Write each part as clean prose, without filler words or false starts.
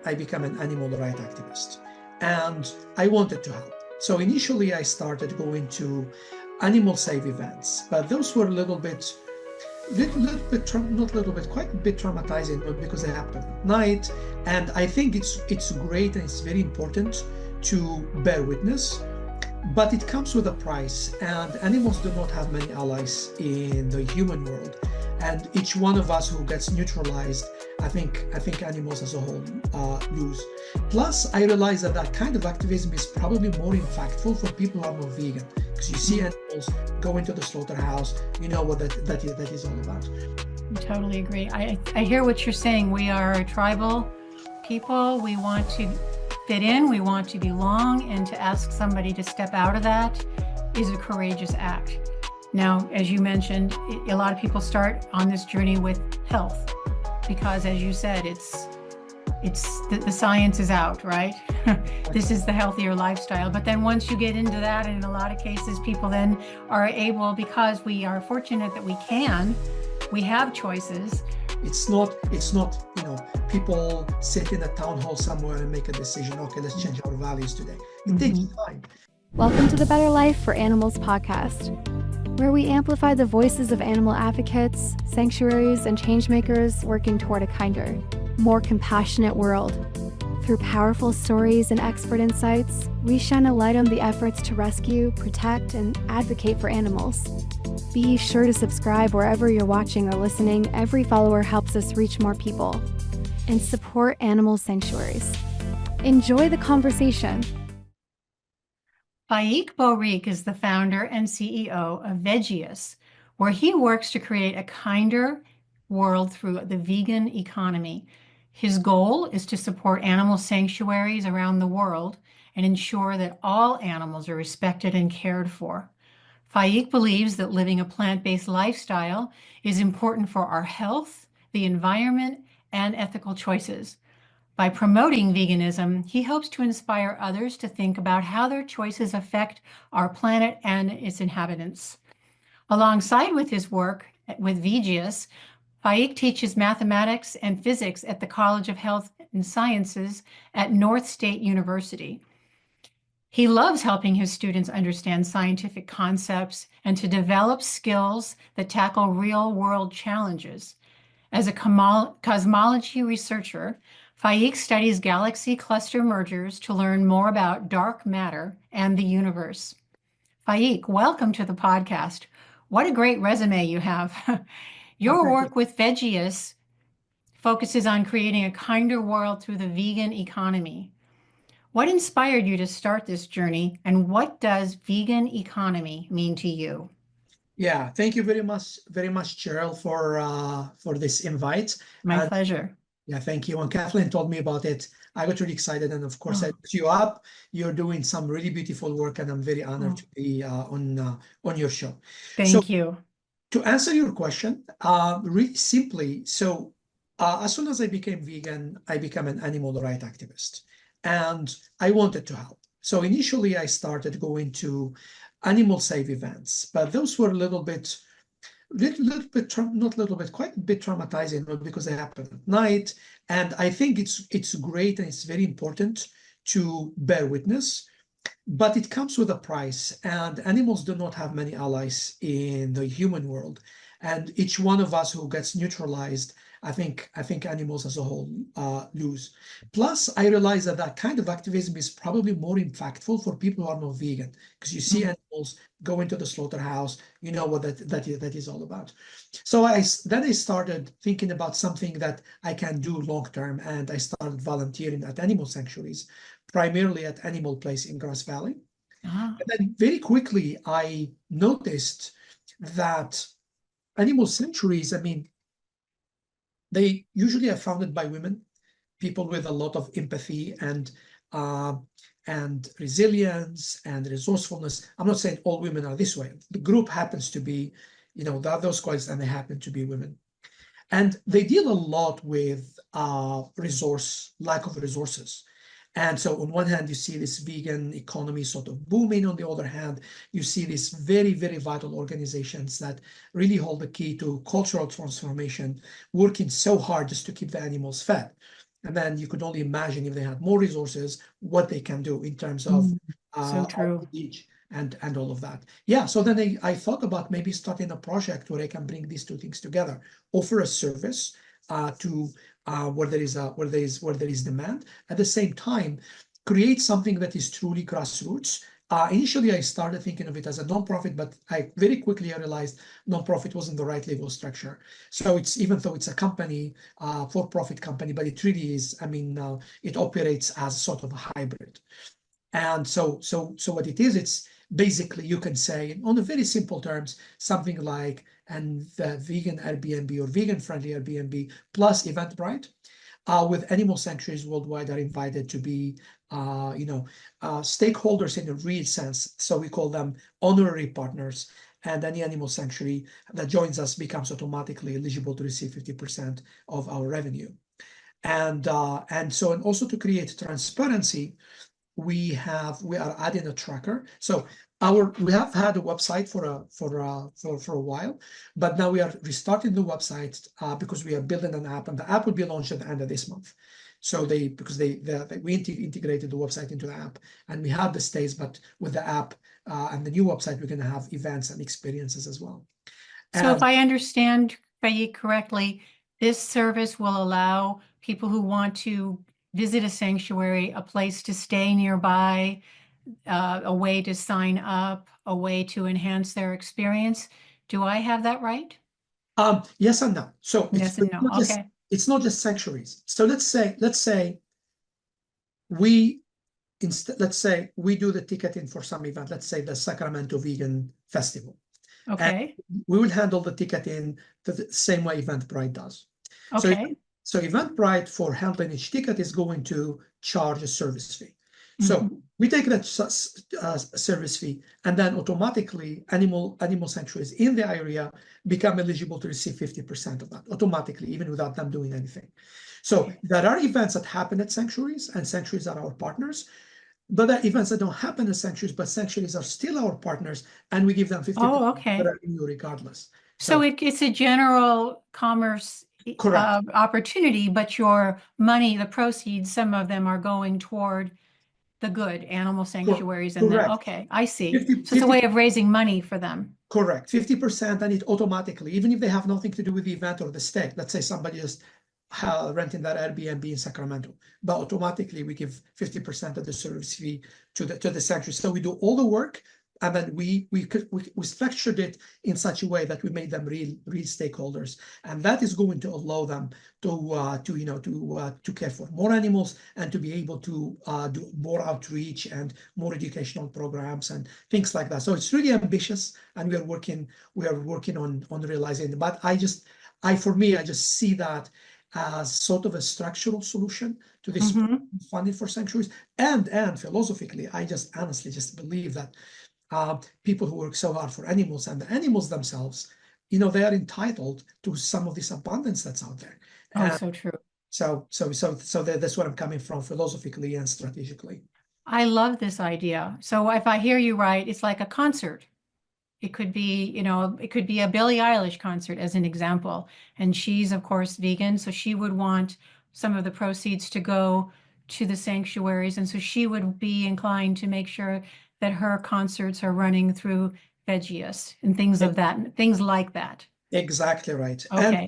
I became an animal rights activist, and I wanted to help. So initially I started going to animal safe events, but those were quite a bit traumatizing because they happen at night. And I think it's great and it's very important to bear witness, but it comes with a price, and animals do not have many allies in the human world. And each one of us who gets neutralized, I think animals as a whole lose. Plus, I realize that kind of activism is probably more impactful for people who are not vegan, because you see animals go into the slaughterhouse, you know what that is all about. I totally agree. I hear what you're saying. We are a tribal people. We want to fit in, we want to belong, and to ask somebody to step out of that is a courageous act. Now, as you mentioned, a lot of people start on this journey with health because, as you said, the science is out, right? This is the healthier lifestyle. But then once you get into that, and in a lot of cases, people then are able, because we are fortunate that we have choices. It's not, people sit in a town hall somewhere and make a decision, okay, let's change our values today. It takes time. Welcome to the Better Life for Animals podcast, where we amplify the voices of animal advocates, sanctuaries, and changemakers working toward a kinder, more compassionate world. Through powerful stories and expert insights, we shine a light on the efforts to rescue, protect, and advocate for animals. Be sure to subscribe wherever you're watching or listening. Every follower helps us reach more people. And support animal sanctuaries. Enjoy the conversation. Faik Bouhrik is the founder and CEO of Veggies, where he works to create a kinder world through the vegan economy. His goal is to support animal sanctuaries around the world and ensure that all animals are respected and cared for. Faik believes that living a plant-based lifestyle is important for our health, the environment, and ethical choices. By promoting veganism, he hopes to inspire others to think about how their choices affect our planet and its inhabitants. Alongside with his work with Vegius, Faik teaches mathematics and physics at the College of Health and Sciences at North State University. He loves helping his students understand scientific concepts and to develop skills that tackle real-world challenges. As a cosmology researcher, Faik studies galaxy cluster mergers to learn more about dark matter and the universe. Faik, welcome to the podcast. What a great resume you have. Your work with Veggies focuses on creating a kinder world through the vegan economy. What inspired you to start this journey, and what does vegan economy mean to you? Yeah, thank you very much, Cheryl, for this invite. My pleasure. Yeah, thank you. When Kathleen told me about it, I got really excited, and of course I looked you up. You're doing some really beautiful work, and I'm very honored to be on your show. Thank you. To answer your question, really simply, as soon as I became vegan, I became an animal rights activist, and I wanted to help. So initially I started going to animal safe events, but those were quite a bit traumatizing because they happen at night. And I think it's great and it's very important to bear witness, but it comes with a price, and animals do not have many allies in the human world. And each one of us who gets neutralized, I think animals as a whole lose. Plus, I realize that kind of activism is probably more impactful for people who are not vegan, because you see animals go into the slaughterhouse, you know what that is all about. So then I started thinking about something that I can do long term, and I started volunteering at animal sanctuaries, primarily at Animal Place in Grass Valley. And then very quickly I noticed that animal sanctuaries, they usually are founded by women, people with a lot of empathy and resilience and resourcefulness. I'm not saying all women are this way. The group happens to be, those qualities, and they happen to be women. And they deal a lot with lack of resources. And so on one hand, you see this vegan economy sort of booming. On the other hand, you see these very, very vital organizations that really hold the key to cultural transformation, working so hard just to keep the animals fed. And then you could only imagine if they had more resources, what they can do in terms of So true. outreach and all of that. Yeah, so then I thought about maybe starting a project where I can bring these two things together, offer a service to where there is demand, at the same time create something that is truly grassroots. Initially, I started thinking of it as a nonprofit, but I very quickly realized nonprofit wasn't the right legal structure. So it's, even though it's a company, for-profit company, but it really is, I mean, it operates as sort of a hybrid. And so what it is, it's basically, you can say, on a very simple terms, something like the vegan Airbnb or vegan-friendly Airbnb plus Eventbrite, with animal sanctuaries worldwide are invited to be, stakeholders in a real sense. So we call them honorary partners. And any animal sanctuary that joins us becomes automatically eligible to receive 50% of our revenue. And also to create transparency, we are adding a tracker. So we have had a website for a while, but now we are restarting the website because we are building an app, and the app will be launched at the end of this month. So we integrated the website into the app, and we have the stays, but with the app and the new website, we're going to have events and experiences as well. So if I understand Faik correctly, this service will allow people who want to visit a sanctuary, a place to stay nearby, a way to sign up, a way to enhance their experience. Do I have that right? Yes and no. So yes and no. Okay. It's not just sanctuaries. So let's say we do the ticketing for some event. Let's say the Sacramento Vegan Festival. Okay. And we will handle the ticketing the same way Eventbrite does. Okay. So Eventbrite, for handling each ticket, is going to charge a service fee. So we take that service fee, and then automatically animal sanctuaries in the area become eligible to receive 50% of that automatically, even without them doing anything. So there are events that happen at sanctuaries, and sanctuaries are our partners. But there are events that don't happen at sanctuaries, but sanctuaries are still our partners, and we give them 50% revenue regardless. So it's a general commerce opportunity, but your money, the proceeds, some of them are going toward the good animal sanctuaries. And then, okay, I see. So it's a way of raising money for them. Correct. 50%, and it automatically, even if they have nothing to do with the event or the stay, let's say somebody just renting that Airbnb in Sacramento, but automatically we give 50% of the service fee to the sanctuary. So we do all the work, and then we structured it in such a way that we made them real stakeholders, and that is going to allow them to care for more animals and to be able to do more outreach and more educational programs and things like that. So it's really ambitious, and we are working on realizing it. But I just see that as sort of a structural solution to this funding for sanctuaries, and philosophically, I just honestly believe that people who work so hard for animals and the animals themselves, they are entitled to some of this abundance that's out there. So true. So that's where I'm coming from philosophically and strategically. I love this idea. So if I hear you right, it's like a concert. It could be, it could be a Billie Eilish concert as an example. And she's, of course, vegan. So she would want some of the proceeds to go to the sanctuaries. And so she would be inclined to make sure that her concerts are running through Veggies and things like that. Exactly right. Okay.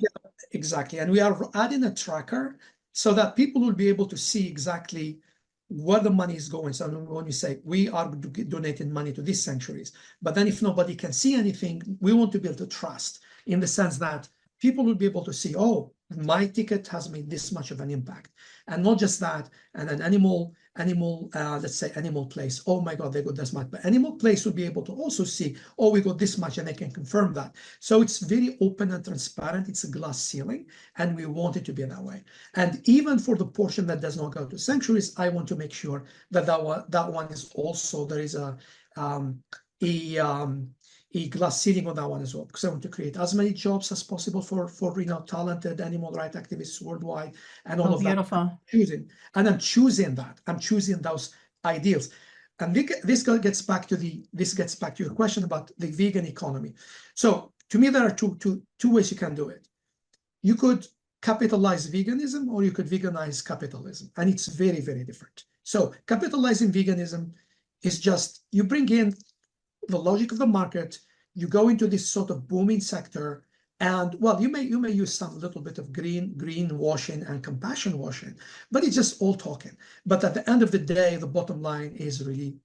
Exactly. And we are adding a tracker so that people will be able to see exactly where the money is going. So when we say we are donating money to these sanctuaries, but then if nobody can see anything, we want to be able to trust, in the sense that people will be able to see, oh, my ticket has made this much of an impact. And not just that, and an animal, let's say Animal Place, oh my God, they got this much. But Animal Place will be able to also see, oh, we got this much, and they can confirm that. So it's very open and transparent. It's a glass ceiling, and we want it to be that way. And even for the portion that does not go to sanctuaries, I want to make sure that that one is also, there is a glass ceiling on that one as well, because I want to create as many jobs as possible for talented animal rights activists worldwide, and all of beautiful. that. I'm choosing that. I'm choosing those ideals, and this gets back to your question about the vegan economy. So to me, there are two ways you can do it. You could capitalize veganism or you could veganize capitalism. And it's very, very different. So capitalizing veganism is just, you bring in the logic of the market, you go into this sort of booming sector, and well, you may use some little bit of green washing and compassion washing, but it's just all talking. But at the end of the day, the bottom line is really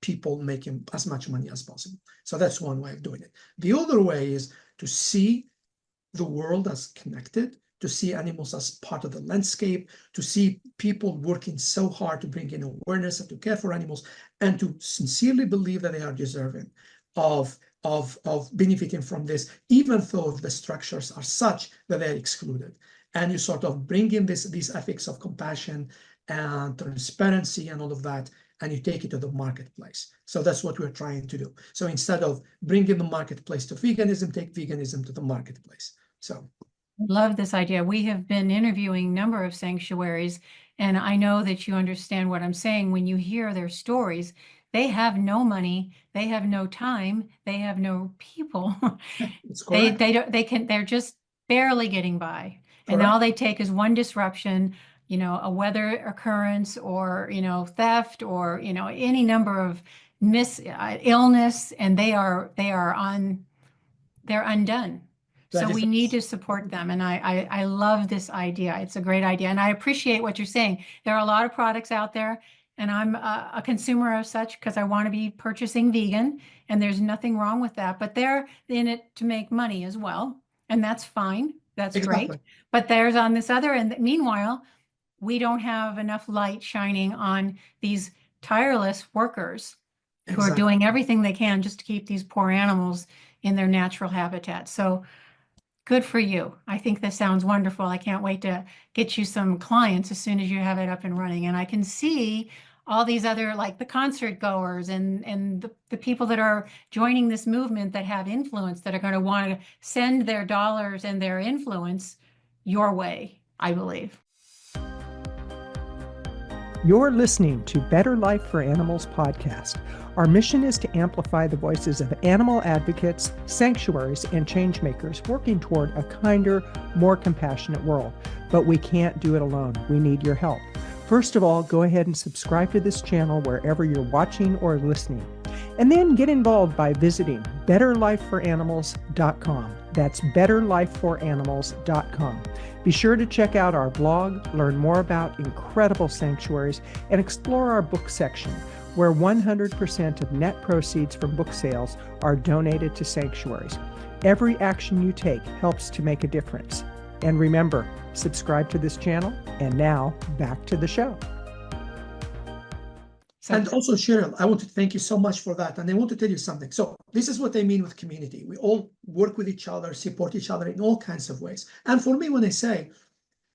people making as much money as possible. So that's one way of doing it. The other way is to see the world as connected, to see animals as part of the landscape, to see people working so hard to bring in awareness and to care for animals, and to sincerely believe that they are deserving of benefiting from this, even though the structures are such that they're excluded. And you sort of bring in these ethics of compassion and transparency and all of that, and you take it to the marketplace. So that's what we're trying to do. So instead of bringing the marketplace to veganism, take veganism to the marketplace. So love this idea. We have been interviewing a number of sanctuaries, and I know that you understand what I'm saying. When you hear their stories, they have no money, they have no time, they have no people. They're just barely getting by. Correct. And all they take is one disruption, a weather occurrence, or theft, or any number of illness, and they're undone. So we need to support them. And I love this idea. It's a great idea. And I appreciate what you're saying. There are a lot of products out there, and I'm a consumer of such because I want to be purchasing vegan, and there's nothing wrong with that. But they're in it to make money as well. And that's fine. That's exactly great. But there's on this other end. Meanwhile, we don't have enough light shining on these tireless workers who are doing everything they can just to keep these poor animals in their natural habitat. So good for you. I think this sounds wonderful. I can't wait to get you some clients as soon as you have it up and running. And I can see all these other, like the concert goers and the people that are joining this movement that have influence, that are going to want to send their dollars and their influence your way, I believe. You're listening to Better Life for Animals podcast. Our mission is to amplify the voices of animal advocates, sanctuaries, and changemakers working toward a kinder, more compassionate world. But we can't do it alone. We need your help. First of all, go ahead and subscribe to this channel wherever you're watching or listening. And then get involved by visiting betterlifeforanimals.com. That's betterlifeforanimals.com. Be sure to check out our blog, learn more about incredible sanctuaries, and explore our book section, where 100% of net proceeds from book sales are donated to sanctuaries. Every action you take helps to make a difference. And remember, subscribe to this channel. And now, back to the show. And also, Cheryl, I want to thank you so much for that. And I want to tell you something. So this is what I mean with community. We all work with each other, support each other in all kinds of ways. And for me, when I say,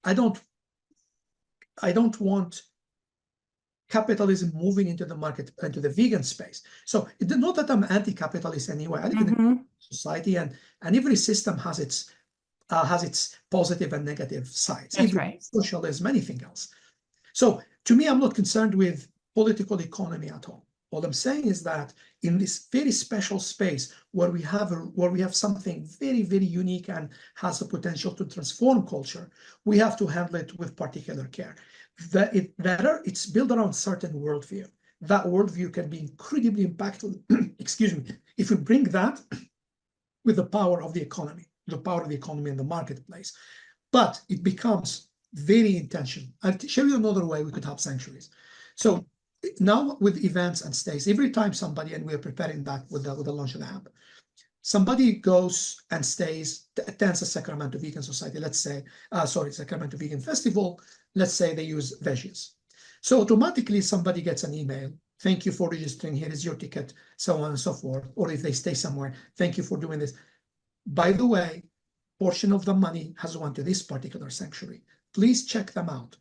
I don't want capitalism moving into the market, into the vegan space. So it's not that I'm anti-capitalist anyway. I live in a society, and every system has its positive and negative sides. That's right. Socialism, anything else. So to me, I'm not concerned with political economy at all. All I'm saying is that in this very special space where we have something very, very unique and has the potential to transform culture, we have to handle it with particular care. It's built around certain worldview. That worldview can be incredibly impactful, excuse me, if we bring that with the power of the economy in the marketplace. But it becomes very intentional. I'll show you another way we could have sanctuaries. So now with events and stays, every time somebody, and we're preparing that with the launch of the app, somebody goes and stays, attends a Sacramento Vegan Society, let's say, Sacramento Vegan Festival, let's say they use Veggies. So automatically somebody gets an email, thank you for registering, here is your ticket, so on and so forth. Or if they stay somewhere, thank you for doing this. By the way, portion of the money has gone to this particular sanctuary. Please check them out.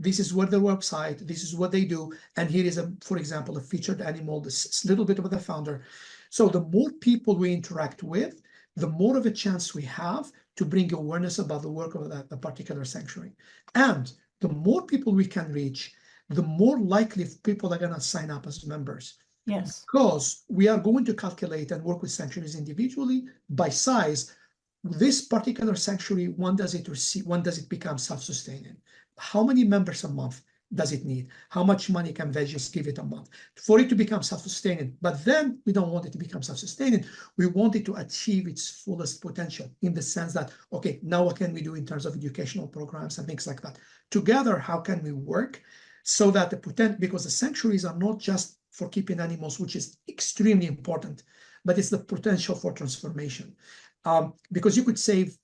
This is what their website, this is what they do. And here is, for example, a featured animal, this little bit about the founder. So the more people we interact with, the more of a chance we have to bring awareness about the work of that particular sanctuary. And the more people we can reach, the more likely people are going to sign up as members. Yes. Because we are going to calculate and work with sanctuaries individually by size this particular sanctuary, when does it become self-sustaining? How many members a month does it need? How much money can Veggies give it a month for it to become self-sustaining? But then we don't want it to become self-sustaining. We want it to achieve its fullest potential in the sense that, okay, now what can we do in terms of educational programs and things like that? Together, how can we work so that the potential, because the sanctuaries are not just for keeping animals, which is extremely important, but it's the potential for transformation. Because you could save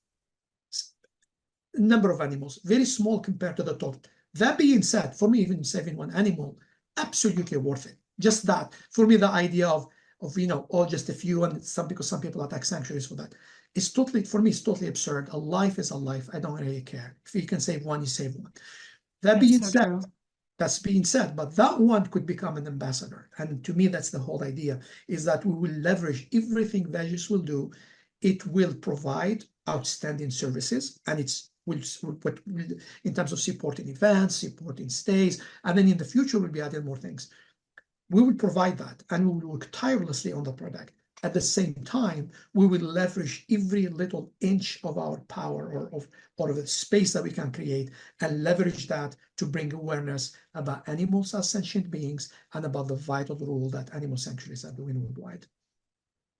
a number of animals, very small compared to the total. That being said, for me, even saving one animal, absolutely worth it. Just that, for me, the idea of just a few, and because some people attack sanctuaries for that, it's totally, for me, it's totally absurd. A life is a life. I don't really care. If you can save one, you save one. That being said, that's being said, but that one could become an ambassador. And to me, that's the whole idea, is that we will leverage everything Vegius will do. It will provide outstanding services, and in terms of supporting events, supporting stays, and then in the future we'll be adding more things. We will provide that, and we will work tirelessly on the product. At the same time, we will leverage every little inch of our power or of the space that we can create, and leverage that to bring awareness about animals as sentient beings and about the vital role that animal sanctuaries are doing worldwide.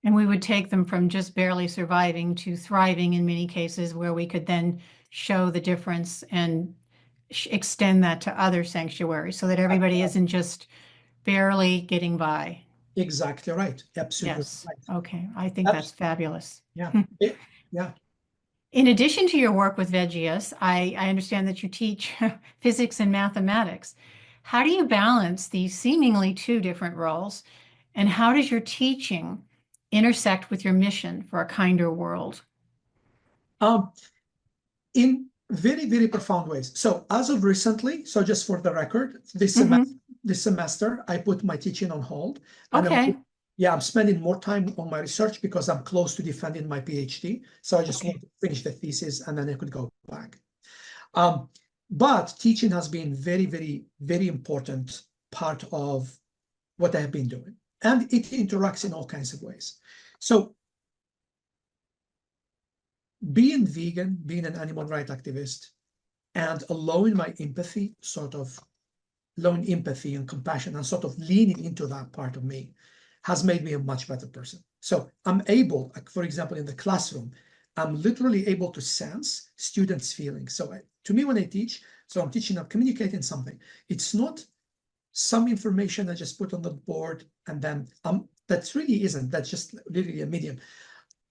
And we would take them from just barely surviving to thriving in many cases, where we could then show the difference and extend that to other sanctuaries so that everybody isn't just barely getting by. Exactly right. Absolutely. Yes. Right. Okay. I think that's fabulous. Yeah. Yeah. In addition to your work with Vegius, I understand that you teach physics and mathematics. How do you balance these seemingly two different roles? And how does your teaching intersect with your mission for a kinder world? In very, very profound ways. So as of recently, so just for the record, this semester, I put my teaching on hold. And I'm spending more time on my research because I'm close to defending my PhD. So I just want to finish the thesis and then I could go back. But teaching has been very, very, very important part of what I have been doing. And it interacts in all kinds of ways. So being vegan, being an animal rights activist, and allowing my empathy, allowing empathy and compassion and sort of leaning into that part of me has made me a much better person. So I'm able, for example, in the classroom, I'm literally able to sense students' feelings. So to me, when I teach, so I'm teaching, I'm communicating something. It's not some information I just put on the board and then that really isn't, that's just literally a medium.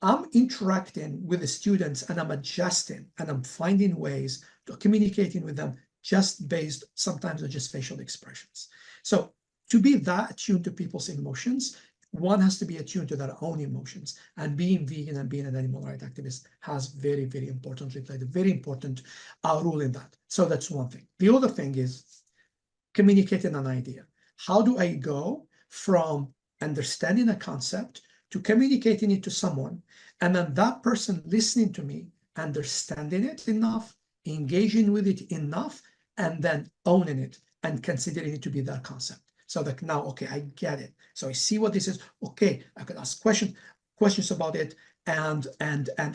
I'm interacting with the students and I'm adjusting and I'm finding ways to communicating with them just based sometimes on just facial expressions. So to be that attuned to people's emotions, one has to be attuned to their own emotions, and being vegan and being an animal rights activist has very, very importantly played a very important role in that. So that's one thing. The other thing is communicating an idea. How do I go from understanding a concept to communicating it to someone, and then that person listening to me, understanding it enough, engaging with it enough, and then owning it and considering it to be their concept. So that now, okay, I get it. So I see what this is. Okay, I could ask questions about it and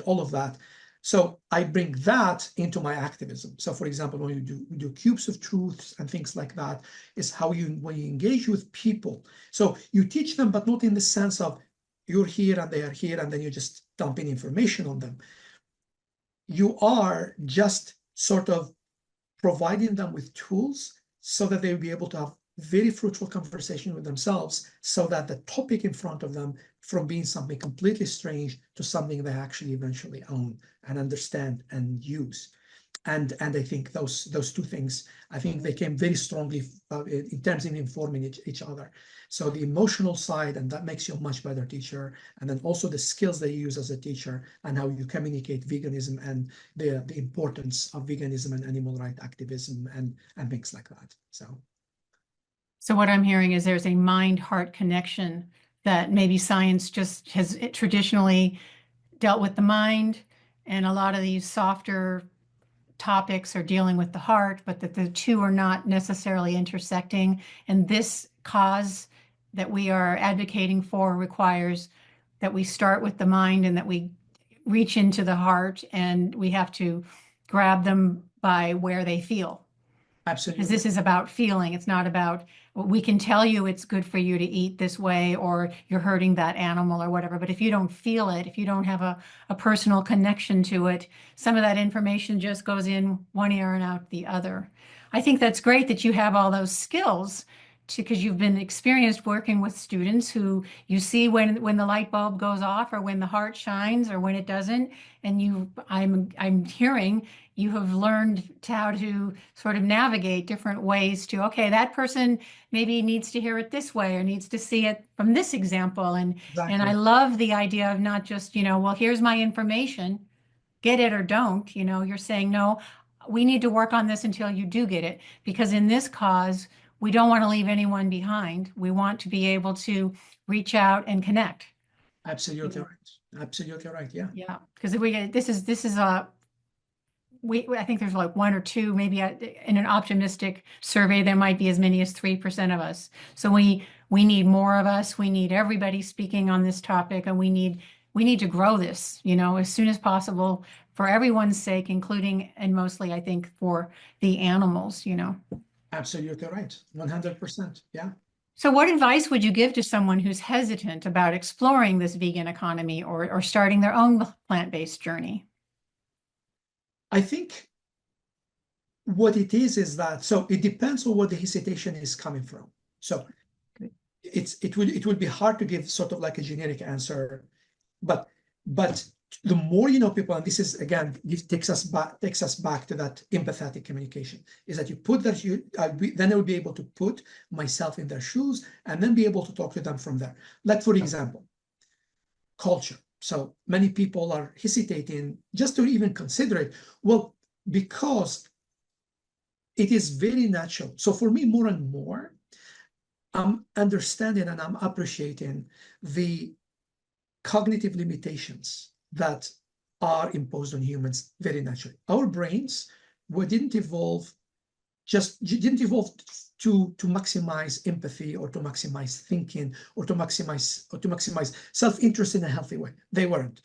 all of that. So I bring that into my activism. So for example, when we do cubes of truths and things like that, is how when you engage with people. So you teach them, but not in the sense of you're here and they are here and then you're just dumping information on them. You are just sort of providing them with tools so that they will be able to have very fruitful conversation with themselves, so that the topic in front of them, from being something completely strange to something they actually eventually own and understand and use. And I think those two things, I think they came very strongly in terms of informing each other. So the emotional side, and that makes you a much better teacher, and then also the skills that you use as a teacher and how you communicate veganism and the importance of veganism and animal rights activism and things like that. So what I'm hearing is there's a mind-heart connection that maybe science just has traditionally dealt with the mind, and a lot of these softer topics are dealing with the heart, but that the two are not necessarily intersecting. And this cause that we are advocating for requires that we start with the mind and that we reach into the heart and we have to grab them by where they feel. Absolutely. Because this is about feeling. It's not about, we can tell you it's good for you to eat this way or you're hurting that animal or whatever. But if you don't feel it, if you don't have a personal connection to it, some of that information just goes in one ear and out the other. I think that's great that you have all those skills because you've been experienced working with students who you see when the light bulb goes off or when the heart shines or when it doesn't. And I'm hearing you have learned how to sort of navigate different ways to, okay, that person maybe needs to hear it this way or needs to see it from this example. And I love the idea of not just, well, here's my information, get it or don't, you're saying, no, we need to work on this until you do get it. Because in this cause, we don't want to leave anyone behind. We want to be able to reach out and connect. Absolutely right. Absolutely right. Yeah. Yeah. Because I think there's like one or two, maybe in an optimistic survey, there might be as many as 3% of us. So we need more of us. We need everybody speaking on this topic, and we need to grow this, as soon as possible for everyone's sake, including and mostly, I think, for the animals, Absolutely right. 100%. Yeah. So what advice would you give to someone who's hesitant about exploring this vegan economy or starting their own plant-based journey? I think what it is that, so it depends on what the hesitation is coming from. So it will be hard to give sort of like a generic answer, but the more people, and this is again, this takes us back to that empathetic communication, is that you put that then I will be able to put myself in their shoes and then be able to talk to them from there. Like for example, culture. So many people are hesitating just to even consider it. Well, because it is very natural. So for me, more and more, I'm understanding and I'm appreciating the cognitive limitations that are imposed on humans very naturally. Our brains didn't evolve to maximize empathy or to maximize thinking or to maximize self-interest in a healthy way. They weren't.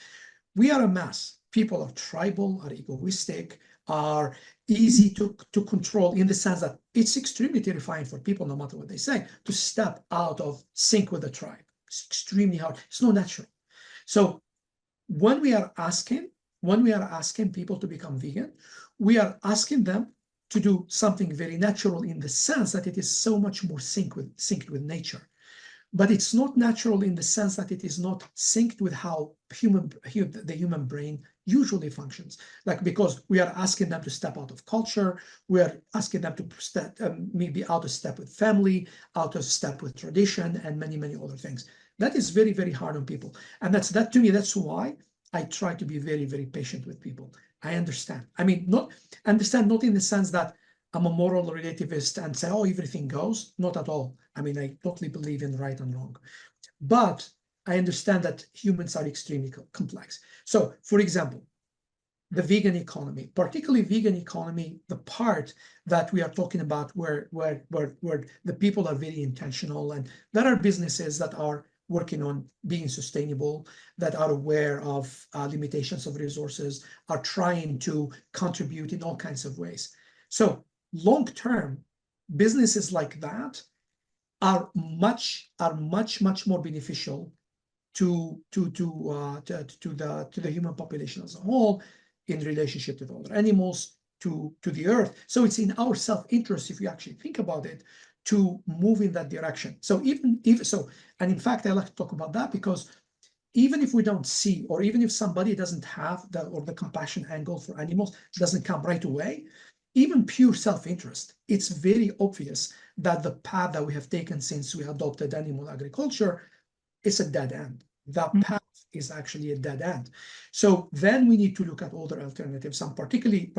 We are a mass. People are tribal, are egoistic, are easy to control, in the sense that it's extremely terrifying for people, no matter what they say, to step out of sync with the tribe. It's extremely hard. It's not natural. So when we are asking people to become vegan, we are asking them to do something very natural, in the sense that it is so much more synced with nature. But it's not natural in the sense that it is not synced with how the human brain usually functions. Like, because we are asking them to step out of culture, we are asking them to step, maybe out of step with family, out of step with tradition, and many, many other things. That is very, very hard on people. And to me, that's why I try to be very, very patient with people. I understand. I mean, not in the sense that I'm a moral relativist and say, oh, everything goes. Not at all. I mean, I totally believe in right and wrong. But I understand that humans are extremely complex. So, for example, the vegan economy, particularly vegan economy, the part that we are talking about where the people are very intentional, and there are businesses that are working on being sustainable, that are aware of limitations of resources, are trying to contribute in all kinds of ways. So long-term, businesses like that are much more beneficial to the human population as a whole, in relationship to other animals, to the earth. So it's in our self-interest, if you actually think about it, to move in that direction. So and in fact, I like to talk about that, because even if we don't see, or even if somebody doesn't have the compassion angle for animals doesn't come right away, even pure self-interest, it's very obvious that the path that we have taken since we adopted animal agriculture is a dead end. That path is actually a dead end. So then we need to look at other alternatives, and particularly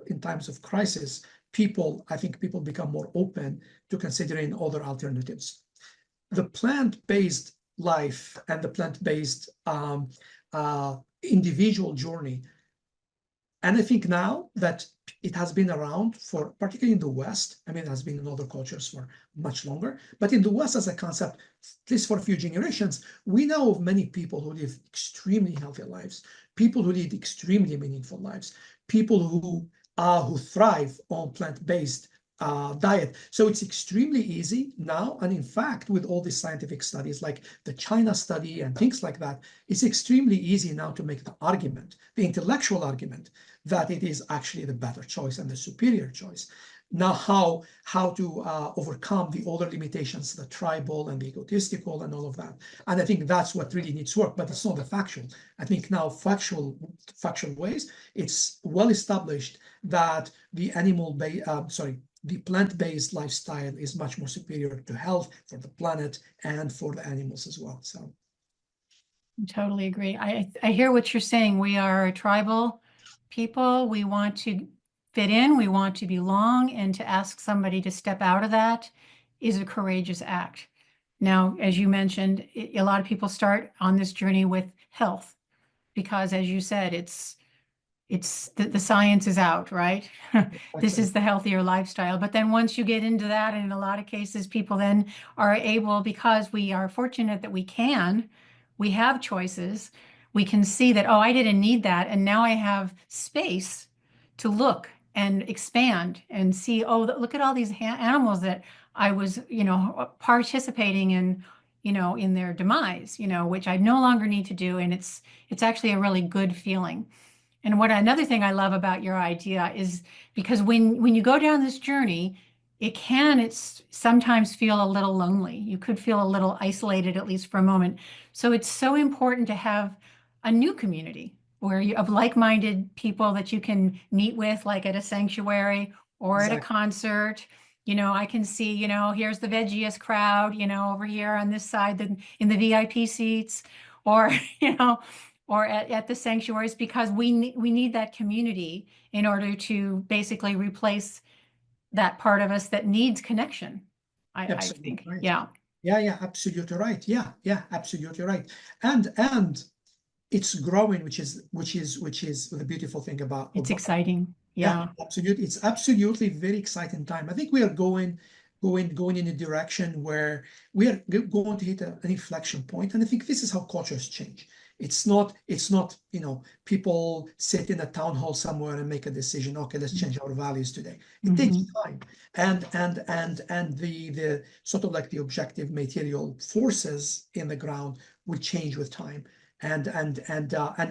in times of crisis, I think people become more open to considering other alternatives. The plant-based life and the plant-based individual journey And I think now that it has been around for, particularly in the West, I mean, it has been in other cultures for much longer, but in the West as a concept, at least for a few generations, we know of many people who live extremely healthy lives, people who lead extremely meaningful lives, people who thrive on plant-based diet. So it's extremely easy now. And in fact, with all these scientific studies like the China study and things like that, it's extremely easy now to make the argument, the intellectual argument, that it is actually the better choice and the superior choice. Now, how to overcome the other limitations, the tribal and the egotistical and all of that. And I think that's what really needs work, but it's not the factual. I think now factual ways, it's well established that the the plant-based lifestyle is much more superior to health for the planet and for the animals as well. So I totally agree. I hear what you're saying. We are a tribal people. We want to fit in, we want to belong, and to ask somebody to step out of that is a courageous act. Now, as you mentioned, a lot of people start on this journey with health because, as you said, the science is out, right? This is the healthier lifestyle. But then once you get into that, and in a lot of cases, people then are able, because we are fortunate that we have choices, we can see that, oh, I didn't need that. And now I have space to look and expand and see, oh, look at all these animals that I was, participating in, in their demise, which I no longer need to do. And it's actually a really good feeling. And another thing I love about your idea is because when you go down this journey, it's sometimes feel a little lonely. You could feel a little isolated, at least for a moment. So it's so important to have a new community of like-minded people that you can meet with, like at a sanctuary or Exactly. at a concert. I can see, here's the Veggies crowd, over here on this side in the VIP seats, or, or at the sanctuaries, because we need that community in order to basically replace that part of us that needs connection. I think, right. yeah. Yeah, absolutely right. Yeah, absolutely right. And it's growing, which is the beautiful thing about Exciting. Yeah, absolutely. It's absolutely very exciting time. I think we are going in a direction where we are going to hit an inflection point, and I think this is how cultures change. It's not people sit in a town hall somewhere and make a decision. Okay, let's change our values today. It takes time, and the sort of like the objective material forces in the ground will change with time, and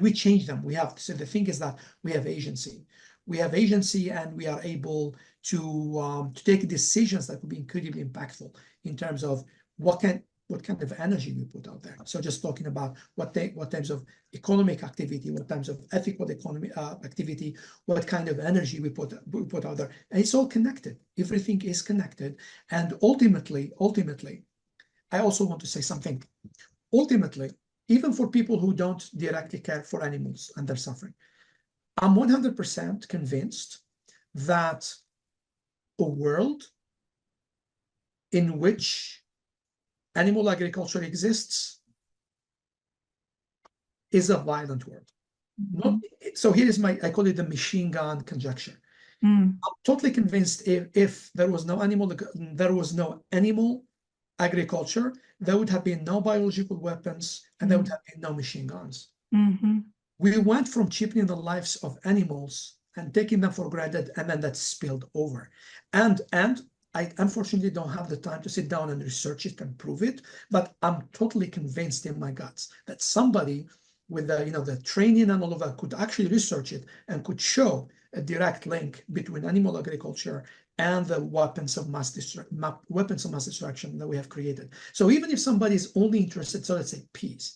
we change them. So the thing is that we have agency. We have agency, and we are able to take decisions that will be incredibly impactful in terms of what kind of energy we put out there. So just talking about what types of economic activity, what types of ethical economic activity, what kind of energy we put out there, and it's all connected. Everything is connected, and ultimately, I also want to say something. Ultimately, even for people who don't directly care for animals and their suffering, I'm 100% convinced that a world in which animal agriculture exists is a violent world. So here is I call it the machine gun conjecture. I'm totally convinced if there was no animal agriculture, there would have been no biological weapons, and there would have been no machine guns. We went from cheapening the lives of animals and taking them for granted, and then that spilled over. And I unfortunately don't have the time to sit down and research it and prove it, but I'm totally convinced in my guts that somebody with the training and all of that could actually research it and could show a direct link between animal agriculture and the weapons of mass destruction that we have created. So even if somebody is only interested, so let's say peace,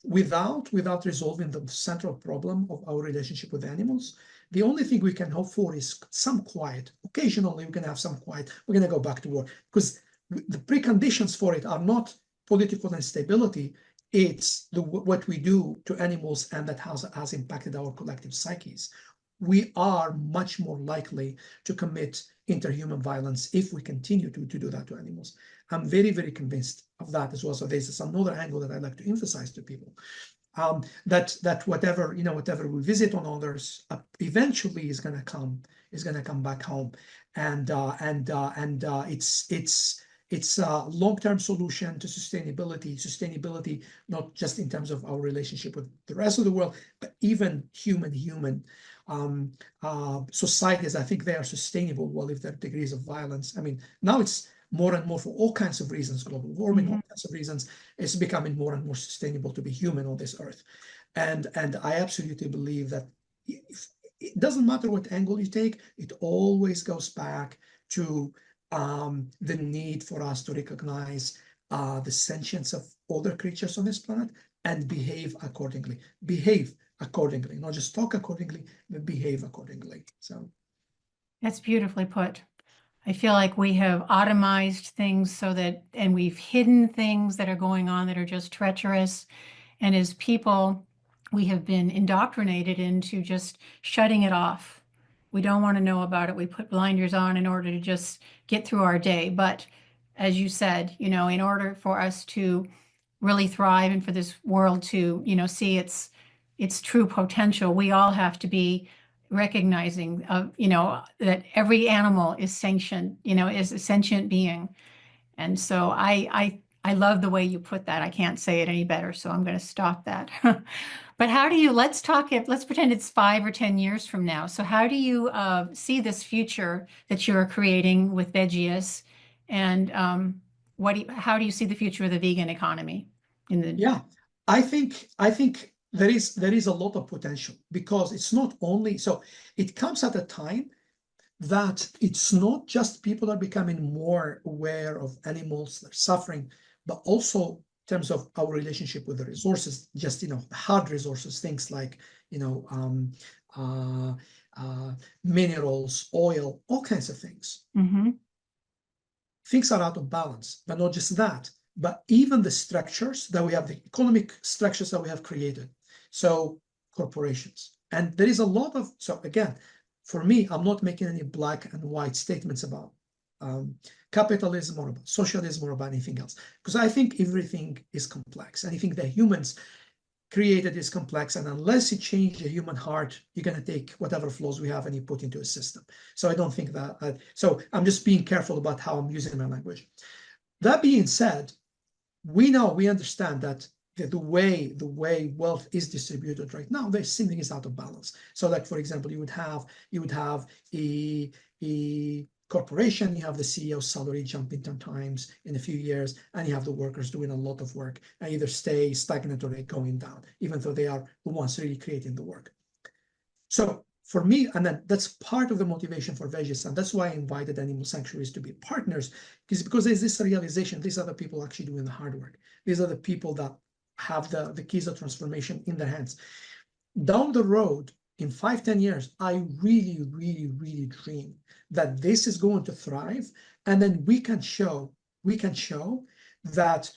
without resolving the central problem of our relationship with animals, the only thing we can hope for is some quiet. Occasionally, we can have some quiet. We're going to go back to war, because the preconditions for it are not political instability. It's what we do to animals, and that has impacted our collective psyches. We are much more likely to commit interhuman violence if we continue to do that to animals. I'm very, very convinced of that as well. So there's another angle that I'd like to emphasize to people. that whatever, whatever we visit on others, eventually is going to come back home, and it's a long-term solution to sustainability, not just in terms of our relationship with the rest of the world, but even human societies. I think they are sustainable well if there are degrees of violence. I mean, now it's more and more, for all kinds of reasons, global warming, all kinds of reasons, it's becoming more and more sustainable to be human on this earth. And I absolutely believe that it doesn't matter what angle you take, it always goes back to the need for us to recognize the sentience of other creatures on this planet and behave accordingly. Behave accordingly, not just talk accordingly, but behave accordingly. So that's beautifully put. I feel like we have automized things and we've hidden things that are going on that are just treacherous. And as people, we have been indoctrinated into just shutting it off. We don't want to know about it. We put blinders on in order to just get through our day. But as you said, in order for us to really thrive and for this world to, see its true potential, we all have to be recognizing that every animal is sentient, is a sentient being. And so I love the way you put that. I can't say it any better, so I'm going to stop that. But let's pretend it's 5 or 10 years from now. So how do you see this future that you're creating with Veggies, and how do you see the future of the vegan economy? Yeah, I think there is a lot of potential, because it's not only, so it comes at a time that it's not just people are becoming more aware of animals, their suffering, but also in terms of our relationship with the resources, just hard resources, things like minerals, oil, all kinds of things. Things are out of balance, but not just that, but even the structures that we have, the economic structures that we have created. So corporations, and there is a lot of, so again, for me, I'm not making any black and white statements about capitalism or about socialism or about anything else, because I think everything is complex. And I think the humans created is complex, and unless you change the human heart, you're going to take whatever flaws we have and you put into a system. So I don't think that, so I'm just being careful about how I'm using my language. That being said, we understand that the way wealth is distributed right now, there's something is out of balance. So like, for example, you would have a corporation, you have the CEO's salary jumping 10 times in a few years, and you have the workers doing a lot of work and either stay stagnant or they're going down, even though they are the ones really creating the work. So for me, and then that's part of the motivation for Veggies, and that's why I invited animal sanctuaries to be partners, because there's this realization, these are the people actually doing the hard work. These are the people that have the keys of transformation in their hands. Down the road, in 5-10 years, I really, really, really dream that this is going to thrive, and then we can show that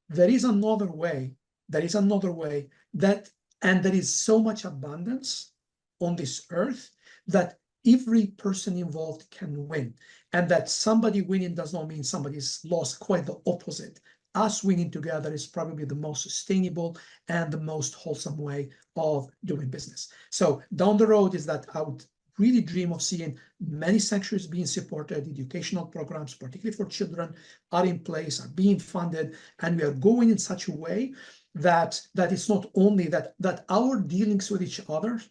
there is another way, that, and there is so much abundance on this earth that every person involved can win, and that somebody winning does not mean somebody's lost. Quite the opposite. Us winning together is probably the most sustainable and the most wholesome way of doing business. So down the road is that I would really dream of seeing many sanctuaries being supported, educational programs, particularly for children, are in place, are being funded, and we are going in such a way that it's not only that our dealings with each other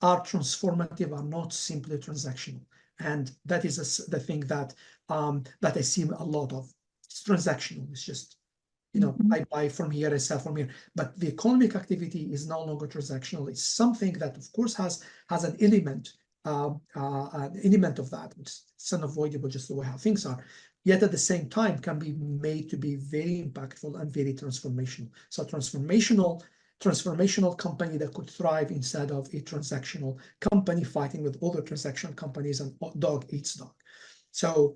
are transformative, are not simply transactional. And that is the thing that I see a lot of. It's transactional. It's just, I buy from here, I sell from here. But the economic activity is no longer transactional. It's something that, of course, has an element of that. It's unavoidable, just the way how things are. Yet at the same time, can be made to be very impactful and very transformational. So transformational company that could thrive instead of a transactional company fighting with other transactional companies, and dog eats dog. So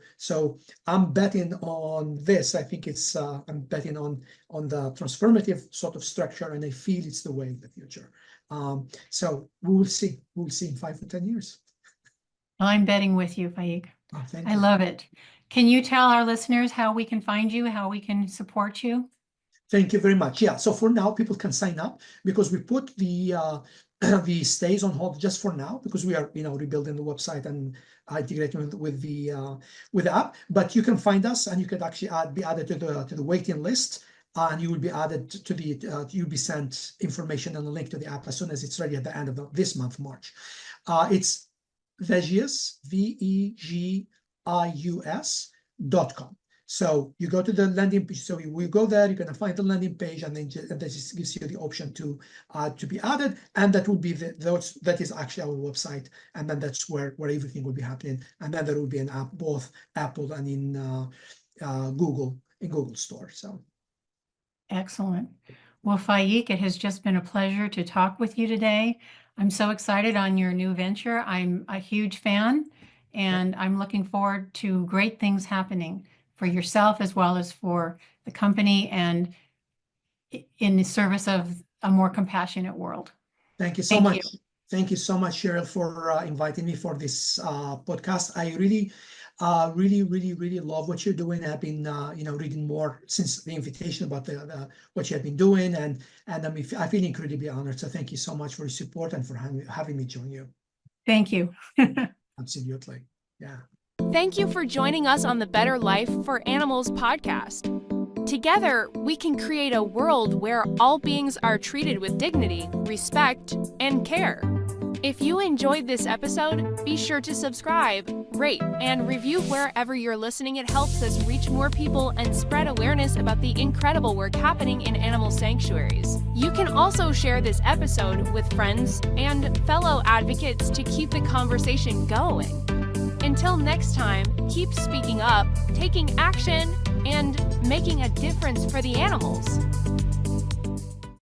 I'm betting on this. I think it's I'm betting on the transformative sort of structure, and I feel it's the way in the future. So we will see. We'll see in 5 to 10 years. I'm betting with you, Faik. Oh, thank I you. love it. Can you tell our listeners how we can find you, how we can support you? Thank you very much. Yeah, so for now, people can sign up because we put the the stays on hold just for now because we are, rebuilding the website and integrating with the app. But you can find us, and you could actually be added to the waiting list, and you will be added to the you'll be sent information and a link to the app as soon as it's ready at the end of this month, March. It's Vegius, VEGIUS.com. So you go to the landing page. So we go there, you're going to find the landing page, and then that just gives you the option to be added, and that will be that is actually our website, and then that's where everything will be happening. And then there will be an app, both Apple and in Google Store. So excellent. Well, Faik, it has just been a pleasure to talk with you today. I'm so excited on your new venture. I'm a huge fan, and I'm looking forward to great things happening for yourself as well as for the company and in the service of a more compassionate world. Thank you so much. Thank you so much, Cheryl, for inviting me for this podcast. I really love what you're doing. I've been reading more since the invitation about what you have been doing, and I feel incredibly honored. So thank you so much for your support and for having me join you. Thank you. Absolutely. Yeah. Thank you for joining us on the Better Life for Animals podcast. Together, we can create a world where all beings are treated with dignity, respect, and care. If you enjoyed this episode, be sure to subscribe, rate, and review wherever you're listening. It helps us reach more people and spread awareness about the incredible work happening in animal sanctuaries. You can also share this episode with friends and fellow advocates to keep the conversation going. Until next time, keep speaking up, taking action, and making a difference for the animals.